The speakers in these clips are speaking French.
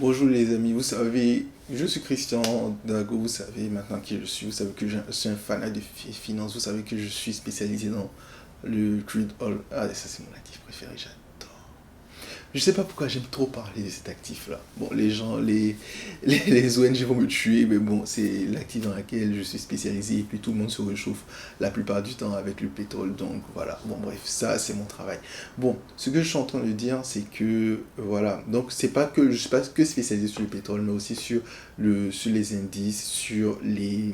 Bonjour les amis, vous savez, je suis Christian Dago, vous savez maintenant qui je suis, vous savez que je suis un fanat de finance, vous savez que je suis spécialisé dans le trade all. Ah, ça c'est mon actif préféré, j'adore. Je sais pas pourquoi j'aime trop parler de cet actif-là. Bon, les gens, les ONG vont me tuer, mais bon, c'est l'actif dans lequel je suis spécialisé et puis tout le monde se réchauffe la plupart du temps avec le pétrole. Donc voilà, bon bref, ça c'est mon travail. Bon, ce que je suis en train de dire, c'est que voilà, donc c'est pas que je suis pas que spécialisé sur le pétrole, mais aussi sur les indices, sur les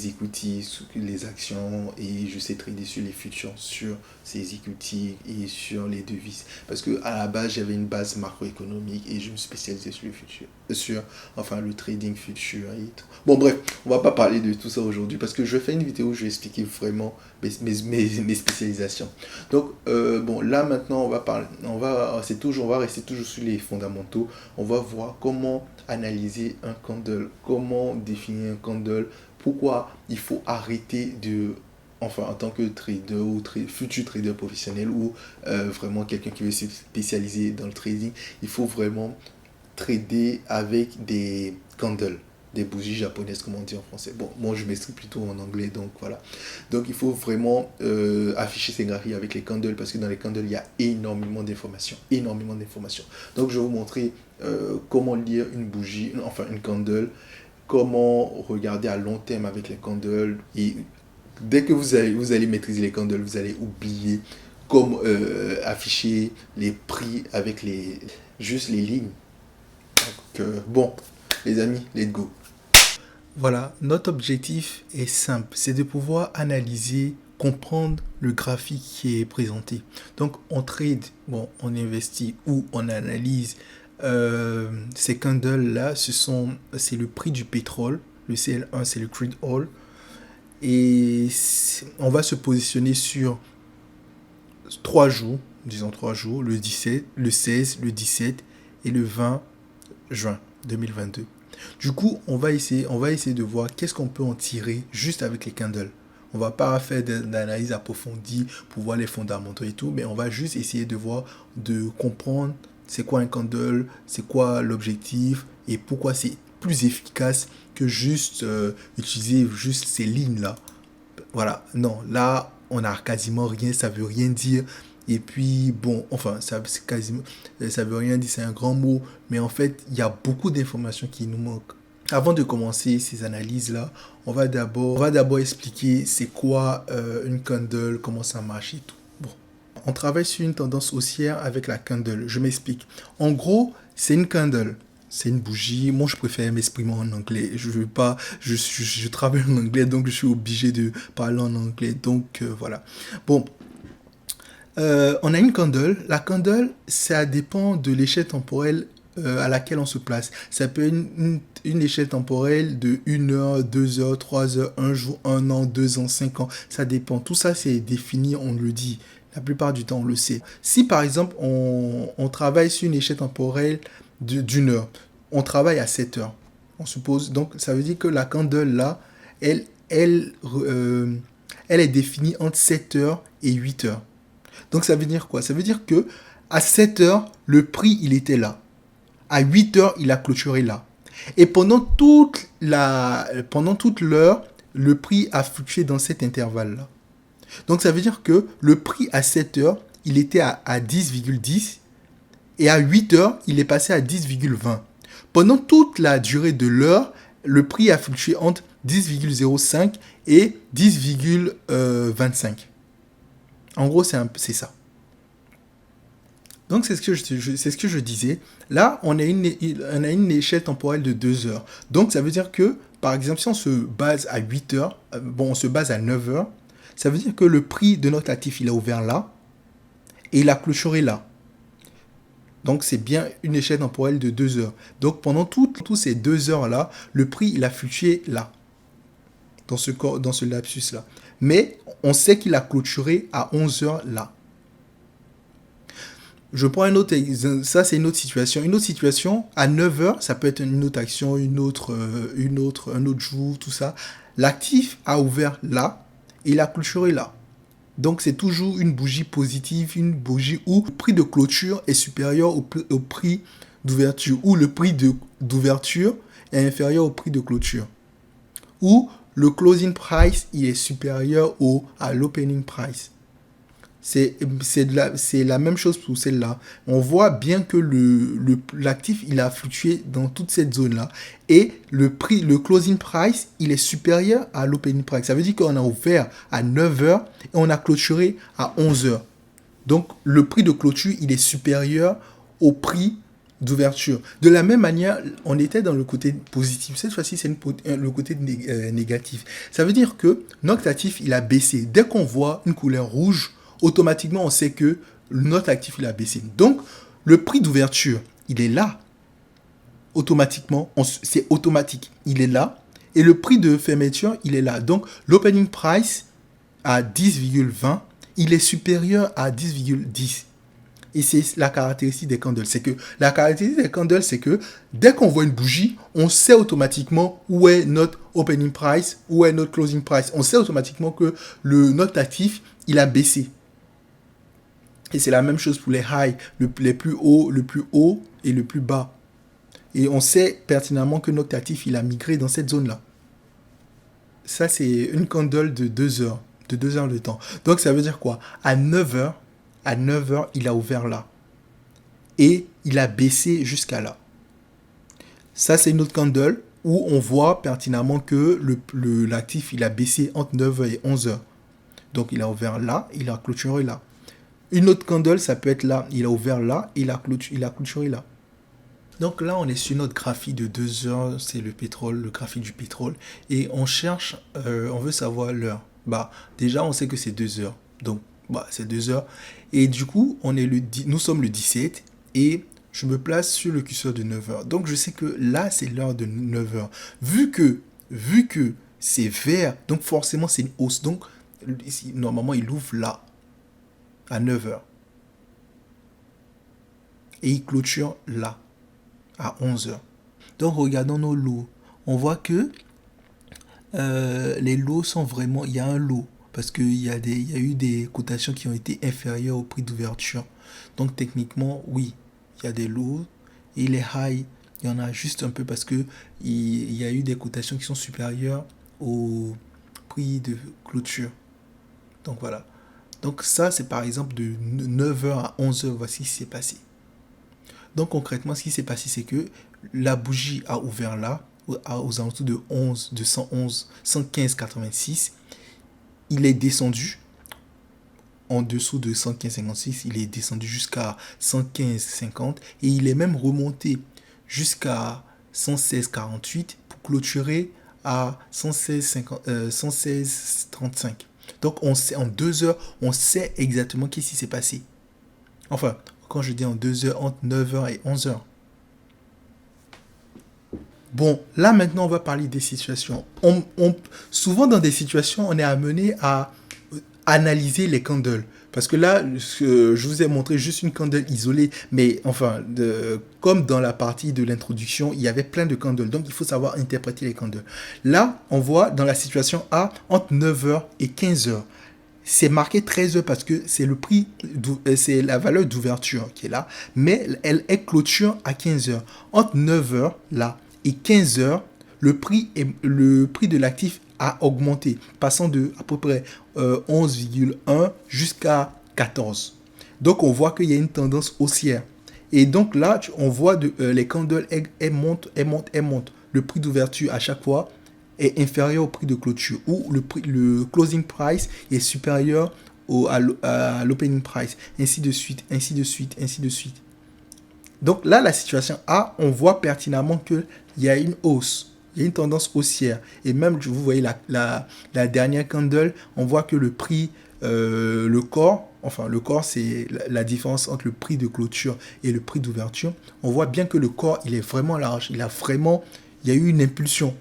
equities, sur les actions et je sais trader sur les futurs, sur ces equities et sur les devises. Parce que à la base, j'avais une base macroéconomique et je me spécialisais sur le futur, enfin le trading futur et tout. Bon bref, on va pas parler de tout ça aujourd'hui parce que je vais faire une vidéo où je vais expliquer vraiment mes spécialisations. Donc bon là maintenant on va parler, on va rester toujours sur les fondamentaux. On va voir comment analyser un candle, comment définir un candle, pourquoi il faut arrêter de, enfin en tant que trader ou futur trader professionnel ou vraiment quelqu'un qui veut se spécialiser dans le trading, il faut vraiment trader avec des candles, des bougies japonaises comme on dit en français. Bon, moi je m'exprime plutôt en anglais, donc voilà. Donc il faut vraiment afficher ces graphiques avec les candles parce que dans les candles il y a énormément d'informations, énormément d'informations. Donc je vais vous montrer comment lire une bougie, enfin une candle, comment regarder à long terme avec les candles. Et dès que vous allez maîtriser les candles, vous allez oublier comment afficher les prix avec juste les lignes. Donc, bon, les amis, let's go. Voilà, notre objectif est simple, c'est de pouvoir analyser, comprendre le graphique qui est présenté. Donc, on trade, bon, on investit ou on analyse ces candles-là, c'est le prix du pétrole. Le CL1, c'est le crude oil. Et on va se positionner sur 3 jours, disons 3 jours, le 17, le 16, le 17 et le 20 juin 2022. Du coup, on va essayer de voir qu'est-ce qu'on peut en tirer juste avec les candles. On va pas faire d'analyse approfondie pour voir les fondamentaux et tout, mais on va juste essayer de voir, de comprendre c'est quoi un candle, c'est quoi l'objectif et pourquoi c'est plus efficace que juste utiliser juste ces lignes-là. Voilà, non, là, on n'a quasiment rien, ça veut rien dire. Et puis, bon, enfin, ça veut rien dire, c'est un grand mot, mais en fait, il y a beaucoup d'informations qui nous manquent. Avant de commencer ces analyses-là, on va d'abord expliquer c'est quoi une candle, comment ça marche et tout. Bon, on travaille sur une tendance haussière avec la candle. Je m'explique. En gros, c'est une candle. C'est une bougie. Moi, je préfère m'exprimer en anglais. Je veux pas, je travaille en anglais, donc je suis obligé de parler en anglais. Donc, voilà. Bon, on a une candle. La candle, ça dépend de l'échelle temporelle à laquelle on se place. Ça peut être une échelle temporelle de 1 heure, 2 heures, 3 heures, 1 jour, 1 an, 2 ans, 5 ans. Ça dépend. Tout ça, c'est défini, on le dit. La plupart du temps, on le sait. Si par exemple, on travaille sur une échelle temporelle d'une heure, on travaille à 7 heures. On suppose. Donc, ça veut dire que la candle là, elle est définie entre 7 heures et 8 heures. Donc, ça veut dire quoi? Ça veut dire que à 7 heures, le prix, il était là. À 8 heures, il a clôturé là. Et pendant toute l'heure, le prix a fluctué dans cet intervalle-là. Donc, ça veut dire que le prix à 7 heures, il était à 10,10 et à 8 heures, il est passé à 10,20. Pendant toute la durée de l'heure, le prix a fluctué entre 10,05 et 10,25. En gros, c'est ça. Donc, c'est ce que je disais. Là, on a une échelle temporelle de 2 heures. Donc, ça veut dire que, par exemple, si on se base à 8 heures, on se base à 9 heures, ça veut dire que le prix de notre actif, il a ouvert là et il a clôturé là. Donc, c'est bien une échelle temporelle de 2 heures. Donc, pendant toutes ces 2 heures-là, le prix, il a fluctué là, dans ce lapsus-là. Mais, on sait qu'il a clôturé à 11 heures là. Je prends un autre exemple, ça c'est une autre situation. Une autre situation, à 9 heures, ça peut être une autre action, un autre jour, tout ça. L'actif a ouvert là et il a clôturé là. Donc c'est toujours une bougie positive, une bougie où le prix de clôture est supérieur au prix d'ouverture ou le prix d'ouverture est inférieur au prix de clôture. Ou le closing price il est supérieur à l'opening price. C'est la même chose pour celle-là. On voit bien que l'actif, il a fluctué dans toute cette zone-là. Et le closing price, il est supérieur à l'opening price. Ça veut dire qu'on a ouvert à 9 heures et on a clôturé à 11 heures. Donc, le prix de clôture, il est supérieur au prix d'ouverture. De la même manière, on était dans le côté positif. Cette fois-ci, c'est le côté négatif. Ça veut dire que notre actif, il a baissé. Dès qu'on voit une couleur rouge, automatiquement, on sait que notre actif, il a baissé. Donc, le prix d'ouverture, il est là. Automatiquement, c'est automatique. Il est là. Et le prix de fermeture, il est là. Donc, l'opening price à 10,20, il est supérieur à 10,10. Et c'est la caractéristique des candles. La caractéristique des candles, c'est que dès qu'on voit une bougie, on sait automatiquement où est notre opening price, où est notre closing price. On sait automatiquement que notre actif, il a baissé. Et c'est la même chose pour les highs, le plus haut et le plus bas. Et on sait pertinemment que notre actif, il a migré dans cette zone-là. Ça, c'est une candle de 2 heures, de 2 heures de temps. Donc, ça veut dire quoi? À 9 heures, il a ouvert là. Et il a baissé jusqu'à là. Ça, c'est une autre candle où on voit pertinemment que l'actif, il a baissé entre 9 heures et 11 heures. Donc, il a ouvert là, il a clôturé là. Une autre candle, ça peut être là. Il a ouvert là, il a clôturé là. Donc là, on est sur notre graphique de 2 heures. C'est le pétrole, le graphique du pétrole. Et on cherche, on veut savoir l'heure. Déjà, on sait que c'est 2 heures. Donc, c'est 2 heures. Et du coup, nous sommes le 17. Et je me place sur le curseur de 9 heures. Donc, je sais que là, c'est l'heure de 9 heures. Vu que c'est vert, donc forcément, c'est une hausse. Donc, normalement, il ouvre là. À 9 heures. Et il clôture là, à 11 heures. Donc, regardons nos lots. On voit que les lots sont vraiment... Il y a un lot, parce qu'il y a eu des cotations qui ont été inférieures au prix d'ouverture. Donc, techniquement, oui, il y a des lots. Et les highs, il y en a juste un peu parce qu'il y a eu des cotations qui sont supérieures au prix de clôture. Donc, voilà. Donc ça, c'est par exemple de 9h à 11h, voici ce qui s'est passé. Donc concrètement, ce qui s'est passé, c'est que la bougie a ouvert là, aux alentours de 115,86. Il est descendu en dessous de 115,56, il est descendu jusqu'à 115,50 et il est même remonté jusqu'à 116,48 pour clôturer à 116,35. Donc, en 2 heures, on sait exactement qu'est-ce qui s'est passé. Enfin, quand je dis en 2 heures, entre 9 heures et 11 heures. Bon, là, maintenant, on va parler des situations. Souvent, dans des situations, on est amené à analyser les candles. Parce que là, je vous ai montré juste une candle isolée. Mais enfin, comme dans la partie de l'introduction, il y avait plein de candles. Donc, il faut savoir interpréter les candles. Là, on voit dans la situation A, entre 9h et 15h. C'est marqué 13h parce que c'est le prix, c'est la valeur d'ouverture qui est là. Mais elle est clôture à 15h. Entre 9h, là, et 15h, le prix de l'actif a augmenté, passant de à peu près 11,1 jusqu'à 14. Donc, on voit qu'il y a une tendance haussière. Et donc là, on voit les candles, elles montent. Le prix d'ouverture à chaque fois est inférieur au prix de clôture, ou le closing price est supérieur à l'opening price, ainsi de suite. Donc là, la situation A, on voit pertinemment qu'il y a une hausse. Il y a une tendance haussière. Et même, vous voyez la dernière candle, on voit que le prix, le corps, c'est la différence entre le prix de clôture et le prix d'ouverture. On voit bien que le corps, il est vraiment large. Il y a eu une impulsion.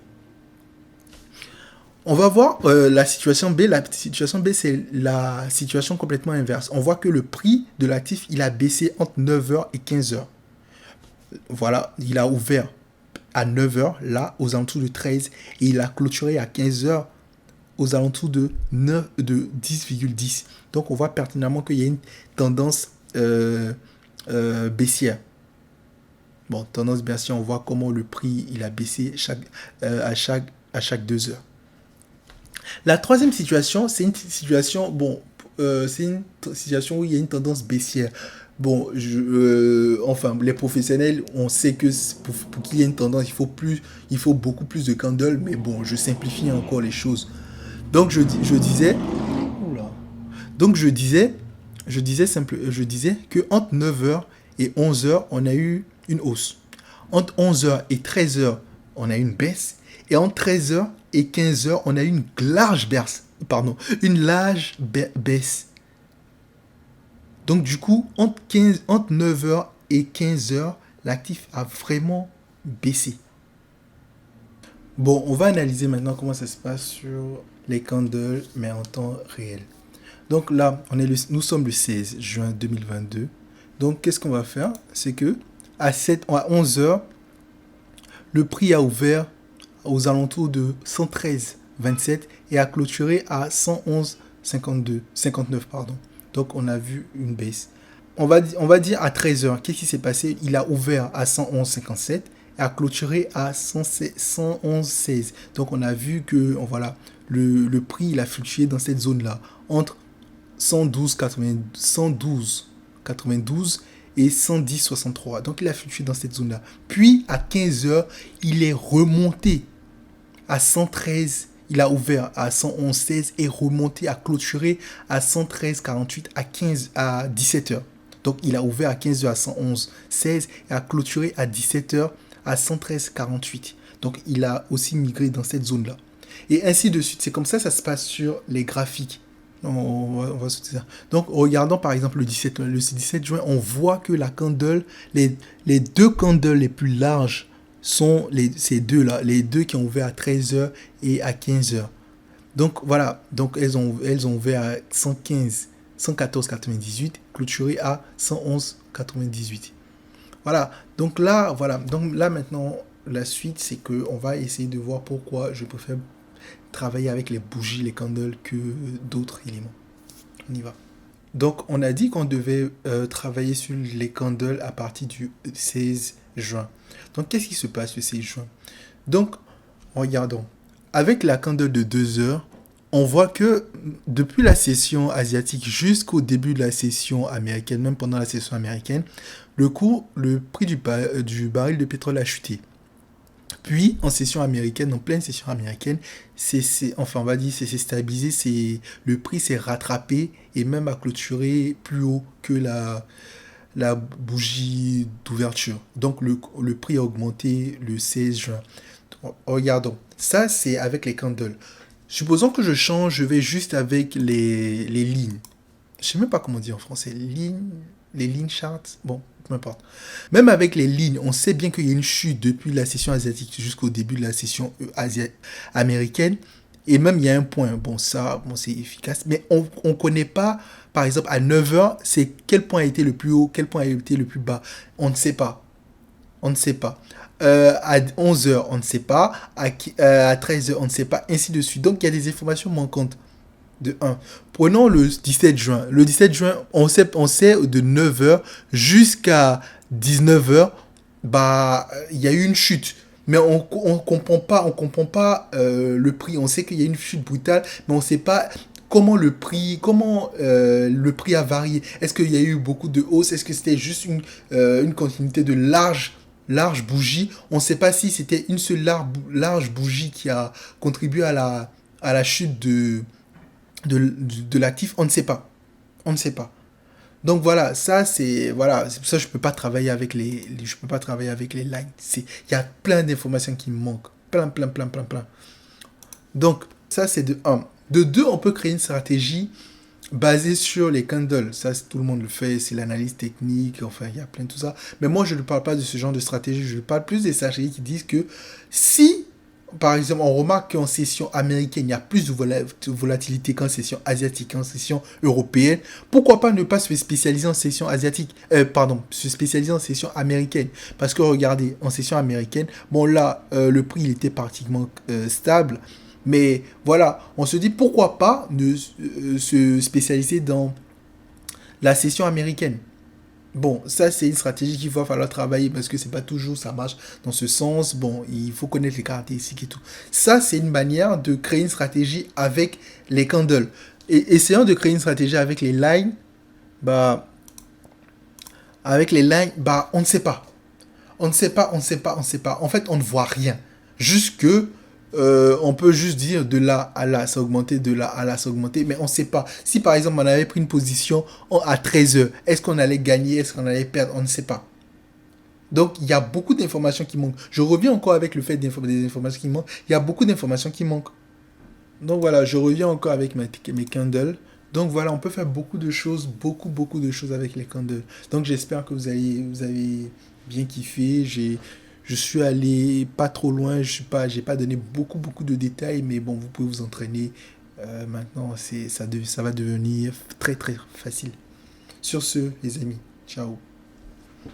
On va voir la situation B. La situation B, c'est la situation complètement inverse. On voit que le prix de l'actif, il a baissé entre 9h et 15h. Voilà, il a ouvert à 9h, là, aux alentours de 13, et il a clôturé à 15h, aux alentours de 10,10. Donc, on voit pertinemment qu'il y a une tendance baissière. Bon, tendance baissière, on voit comment le prix il a baissé à chaque 2 heures. La troisième situation, c'est une situation, c'est une situation où il y a une tendance baissière. Bon, enfin, les professionnels, on sait que pour qu'il y ait une tendance, il faut beaucoup plus de candles, mais bon, je simplifie encore les choses. Donc, je disais, oula. Donc, je disais que entre 9 heures et 11 heures, on a eu une hausse. Entre 11 heures et 13 heures, on a eu une baisse. Et entre 13 heures et 15 heures, on a eu une large baisse. Baisse. Donc, du coup, entre 9 heures et 15 heures, l'actif a vraiment baissé. Bon, on va analyser maintenant comment ça se passe sur les candles, mais en temps réel. Donc là, nous sommes le 16 juin 2022. Donc, qu'est-ce qu'on va faire? C'est que à 11 heures, le prix a ouvert aux alentours de 113,27 et a clôturé à 111,59. Donc, on a vu une baisse. On va dire à 13 heures, qu'est-ce qui s'est passé? Il a ouvert à 111,57 et a clôturé à 111,16. Donc, on a vu que voilà, le prix il a fluctué dans cette zone-là, entre 112,92 et 110,63. Donc, il a fluctué dans cette zone-là. Puis, à 15 heures, il est remonté à 113. Il a ouvert à 111,16 et remonté à clôturer à 113,48 à 17 heures. Donc, il a ouvert à 15 heures à 111,16 et a clôturé à 17 heures à 113,48. Donc, il a aussi migré dans cette zone-là. Et ainsi de suite. C'est comme ça se passe sur les graphiques. On va sauter ça. Donc, regardons par exemple le 17 juin, on voit que la candle, les deux candles les plus larges sont ces deux-là, les deux qui ont ouvert à 13h et à 15h. Donc, voilà. Donc, elles ont ouvert à 114,98, clôturé à 111,98. Voilà. Donc là, maintenant, la suite, c'est qu'on va essayer de voir pourquoi je préfère travailler avec les bougies, les candles que d'autres éléments. On y va. Donc, on a dit qu'on devait travailler sur les candles à partir du 16 juin. Donc, qu'est-ce qui se passe le 16 juin? Donc, regardons. Avec la candle de 2 heures, on voit que depuis la session asiatique jusqu'au début de la session américaine, même pendant la session américaine, le prix du baril de pétrole a chuté. Puis, en pleine session américaine, c'est stabilisé, le prix s'est rattrapé et même a clôturé plus haut que la bougie d'ouverture. Donc, le prix a augmenté le 16 juin. Regardons. Ça, c'est avec les candles. Supposons que je change, je vais juste avec les lignes. Je ne sais même pas comment dire en français. Les lignes charts. Bon, peu importe. Même avec les lignes, on sait bien qu'il y a une chute depuis la session asiatique jusqu'au début de la session américaine. Et même, il y a un point. Bon, c'est efficace. Mais on ne connaît pas, par exemple, à 9h, c'est quel point a été le plus haut, quel point a été le plus bas. On ne sait pas. À 11h, on ne sait pas. À 13h, on ne sait pas. Ainsi de suite. Donc, il y a des informations manquantes. De 1. Prenons le 17 juin. Le 17 juin, on sait de 9h jusqu'à 19h, il y a eu une chute. Mais on comprend pas le prix. On sait qu'il y a une chute brutale, mais on ne sait pas comment le prix a varié. Est-ce qu'il y a eu beaucoup de hausse? Est-ce que c'était juste une continuité de large bougie? On ne sait pas si c'était une seule large bougie qui a contribué à la chute de l'actif. On ne sait pas. Donc voilà, c'est pour ça que je peux pas travailler avec les lines. Il y a plein d'informations qui me manquent, plein. Donc ça c'est de 1. De 2, on peut créer une stratégie basée sur les candles. Ça tout le monde le fait, c'est l'analyse technique, enfin il y a plein de tout ça. Mais moi je ne parle pas de ce genre de stratégie, je parle plus des stratégies qui disent que si par exemple, on remarque qu'en session américaine, il y a plus de volatilité qu'en session asiatique, qu'en session européenne. Pourquoi pas ne pas se spécialiser en session asiatique? Se spécialiser en session américaine. Parce que regardez, en session américaine, le prix il était pratiquement stable. Mais voilà, on se dit pourquoi pas se spécialiser dans la session américaine. Bon, ça c'est une stratégie qu'il va falloir travailler parce que c'est pas toujours ça marche dans ce sens. Bon, il faut connaître les caractéristiques et tout. Ça c'est une manière de créer une stratégie avec les candles. Et essayant de créer une stratégie avec les lines, bah on ne sait pas. On ne sait pas, on ne sait pas, on ne sait pas. En fait, on ne voit rien. Juste que on peut juste dire de là à là, ça a augmenté, de là à là, ça a augmenté, mais on ne sait pas. Si par exemple on avait pris une position à 13 heures, est-ce qu'on allait gagner, est-ce qu'on allait perdre, on ne sait pas. Donc il y a beaucoup d'informations qui manquent. Je reviens encore avec le fait des informations qui manquent. Il y a beaucoup d'informations qui manquent. Donc voilà, je reviens encore avec mes candles. Donc voilà, on peut faire beaucoup de choses, beaucoup de choses avec les candles. Donc j'espère que vous avez bien kiffé. Je suis allé pas trop loin, j'ai pas donné beaucoup de détails, mais bon, vous pouvez vous entraîner. Maintenant, ça va devenir très facile. Sur ce, les amis, ciao.